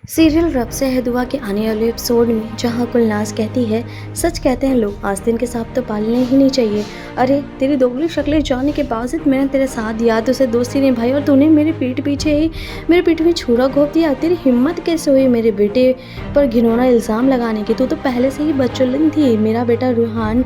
Serial रब से है दुआ के आने वाले एपिसोड में जहां गुलनाज कहती है, सच कहते हैं लोग आस्तीन के सांप तो पालने ही नहीं चाहिए। अरे तेरी दोगली शक्लें जानने के बावजूद मैंने तेरे साथ दिया, तुझसे दोस्ती निभाई और तूने मेरे पीठ पीछे ही मेरे पीठ में छुरा घोंप दिया। तेरी हिम्मत कैसे हुई मेरे बेटे पर घिनौना इल्ज़ाम लगाने की? तू तो पहले से ही बदचलन थी। मेरा बेटा रूहान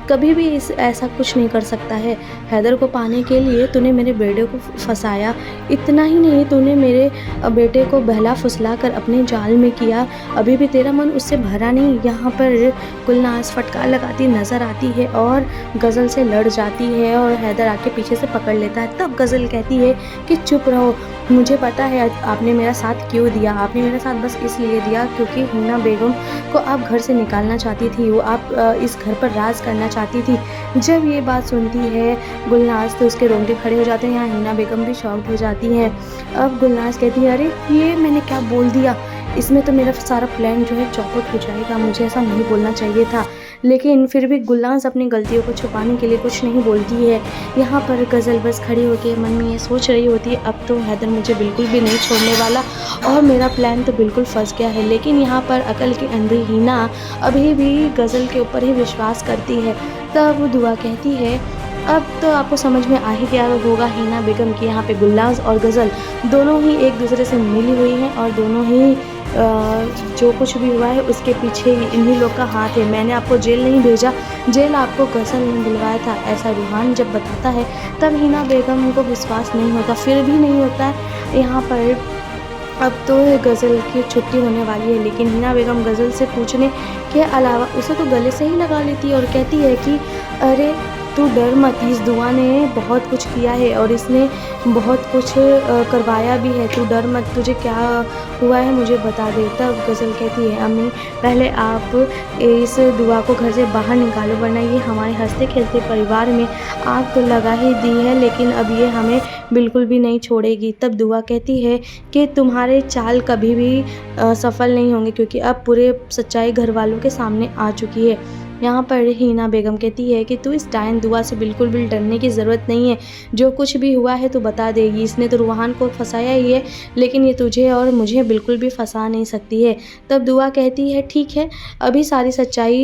कभी भी ऐसा कुछ नहीं कर सकता है। हैदर को पाने के लिए तूने मेरे बेटे को फंसाया। इतना ही नहीं, तूने मेरे बेटे को बहला फुसला कर अपने जाल में किया। अभी भी तेरा मन उससे भरा नहीं। यहाँ पर गुलनाज फटकार लगाती नजर आती है और गज़ल से लड़ जाती है और हैदर आके पीछे से पकड़ लेता है। तब गज़ल कहती है कि चुप रहो, मुझे पता है आपने मेरा साथ क्यों दिया। आपने मेरा साथ बस इसलिए दिया क्योंकि हिना बेगम को आप घर से निकालना चाहती थी, वो आप इस घर पर राज करना चाहती थी। जब ये बात सुनती है गुलनाज तो उसके रोंगटे खड़े हो जाते हैं। यहाँ हिना बेगम भी शॉक्ड हो जाती हैं। अब गुलनाज कहती है, अरे ये मैंने क्या बोल दिया, इसमें तो मेरा सारा प्लान जो है चौपट हो जाएगा, मुझे ऐसा नहीं बोलना चाहिए था। लेकिन फिर भी गुलनाज अपनी गलतियों को छुपाने के लिए कुछ नहीं बोलती है। यहाँ पर गज़ल बस खड़ी होकर मन में ये सोच रही होती है, अब तो हैदर मुझे बिल्कुल भी नहीं छोड़ने वाला और मेरा प्लान तो बिल्कुल फंस गया है। लेकिन यहाँ पर अकल की अंधी हिना अभी भी गज़ल के ऊपर ही विश्वास करती है। तब वो दुआ कहती है, अब तो आपको समझ में आ ही गया होगा हिना बेगम की यहाँ पे गुलनाज और गज़ल दोनों ही एक दूसरे से मिली हुई हैं और दोनों ही जो कुछ भी हुआ है उसके पीछे इन्हीं लोग का हाथ है। मैंने आपको जेल नहीं भेजा, जेल आपको गज़ल ने बुलवाया था, ऐसा रूहान जब बताता है तब हिना बेगम को विश्वास नहीं होता, फिर भी नहीं होता है। यहाँ पर अब तो गज़ल की छुट्टी होने वाली है, लेकिन हिना बेगम गज़ल से पूछने के अलावा उसे तो गले से ही लगा लेती है और कहती है कि अरे तू डर मत, इस दुआ ने बहुत कुछ किया है और इसने बहुत कुछ करवाया भी है, तू डर मत, तुझे क्या हुआ है मुझे बता दे। तब गज़ल कहती है, अम्मी पहले आप इस दुआ को घर से बाहर निकालो, वरना ये हमारे हंसते खेलते परिवार में आग तो लगा ही दी है, लेकिन अब ये हमें बिल्कुल भी नहीं छोड़ेगी। तब दुआ कहती है कि तुम्हारे चाल कभी भी सफल नहीं होंगे क्योंकि अब पूरे सच्चाई घर वालों के सामने आ चुकी है। यहाँ पर हिना बेगम कहती है कि तू इस डायन दुआ से बिल्कुल भी डरने की ज़रूरत नहीं है, जो कुछ भी हुआ है तो बता देगी। इसने तो रूहान को फंसाया ही है, लेकिन ये तुझे और मुझे बिल्कुल भी फंसा नहीं सकती है। तब दुआ कहती है, ठीक है, अभी सारी सच्चाई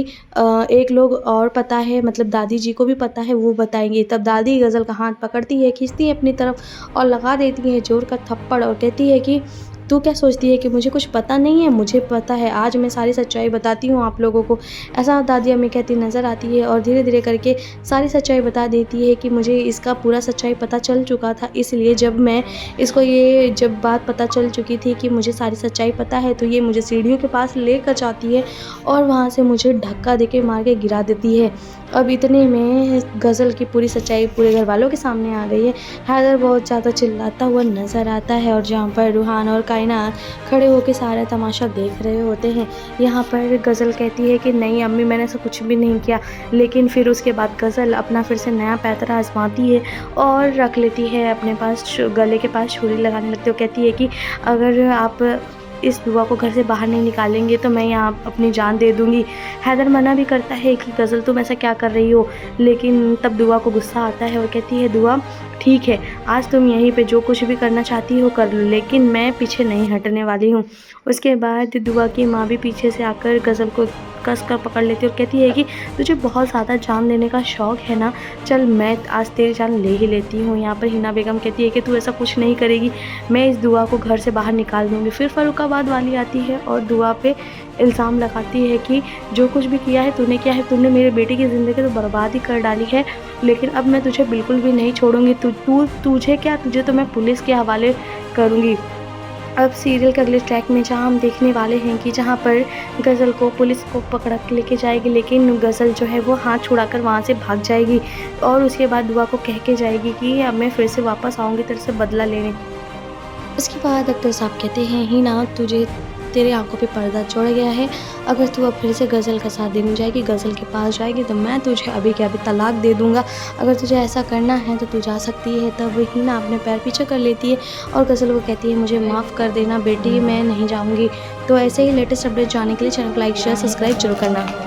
एक लोग और पता है, मतलब दादी जी को भी पता है, वो बताएंगे। तब दादी गज़ल का हाथ पकड़ती है, खींचती है अपनी तरफ और लगा देती है जोर का थप्पड़ और कहती है कि तू क्या सोचती है कि मुझे कुछ पता नहीं है? मुझे पता है, आज मैं सारी सच्चाई बताती हूँ आप लोगों को। ऐसा दादी अम्मी कहती नज़र आती है और धीरे धीरे करके सारी सच्चाई बता देती है कि मुझे इसका पूरा सच्चाई पता चल चुका था, इसलिए जब मैं इसको ये जब बात पता चल चुकी थी कि मुझे सारी सच्चाई पता है, तो ये मुझे सीढ़ियों के पास लेकर जाती है और वहाँ से मुझे धक्का देके मार के गिरा देती है। अब इतने में गज़ल की पूरी सच्चाई पूरे घर वालों के सामने आ गई है। हैदर बहुत ज़्यादा चिल्लाता हुआ नज़र आता है और जहाँ पर रूहान और कायनात खड़े होकर सारा तमाशा देख रहे होते हैं। यहाँ पर गज़ल कहती है कि नहीं अम्मी, मैंने ऐसा कुछ भी नहीं किया। लेकिन फिर उसके बाद गज़ल अपना फिर से नया पैतरा आजमाती है और रख लेती है अपने पास, गले के पास छुरी लगाने लगती है। वो कहती है कि अगर आप इस दुआ को घर से बाहर नहीं निकालेंगे तो मैं यहाँ अपनी जान दे दूँगी। हैदर मना भी करता है कि गज़ल तुम ऐसा क्या कर रही हो, लेकिन तब दुआ को गुस्सा आता है और कहती है, दुआ ठीक है, आज तुम यहीं पे जो कुछ भी करना चाहती हो कर लो, लेकिन मैं पीछे नहीं हटने वाली हूँ। उसके बाद दुआ की माँ भी पीछे से आकर गज़ल को कस कर पकड़ लेती है और कहती है कि तुझे बहुत ज़्यादा जान देने का शौक़ है ना, चल मैं आज तेरी जान ले ही लेती हूँ। यहाँ पर हिना बेगम कहती है कि तू ऐसा कुछ नहीं करेगी, मैं इस दुआ को घर से बाहर निकाल दूँगी। फिर फ़र्रुखाबाद वाली आती है और दुआ पे इल्ज़ाम लगाती है कि जो कुछ भी किया है तूने किया है, तूने मेरे बेटे की ज़िंदगी तो बर्बाद ही कर डाली है, लेकिन अब मैं तुझे बिल्कुल भी नहीं छोड़ूंगी। तुझे क्या, तुझे तो मैं पुलिस के हवाले करूँगी। अब सीरियल के अगले ट्रैक में जहाँ हम देखने वाले हैं कि जहाँ पर गज़ल को पुलिस को पकड़ के लेके जाएगी, लेकिन गज़ल जो है वो हाथ छुड़ाकर वहाँ से भाग जाएगी और उसके बाद दुआ को कह के जाएगी कि अब मैं फिर से वापस आऊँगी तेरे से बदला लेने। उसके बाद अख्तर साहब कहते हैं, हिना तुझे तेरे आंखों पे पर्दा चढ़ गया है, अगर तू अब फिर से गज़ल का साथ देने जाएगी, गज़ल के पास जाएगी तो मैं तुझे अभी के अभी तलाक दे दूँगा। अगर तुझे ऐसा करना है तो तू जा सकती है। तब हिना अपने पैर पीछे कर लेती है और गज़ल को कहती है, मुझे माफ़ कर देना बेटी, मैं नहीं जाऊँगी। तो ऐसे ही लेटेस्ट अपडेट जानने के लिए चैनल को लाइक शेयर सब्सक्राइब जरूर करना।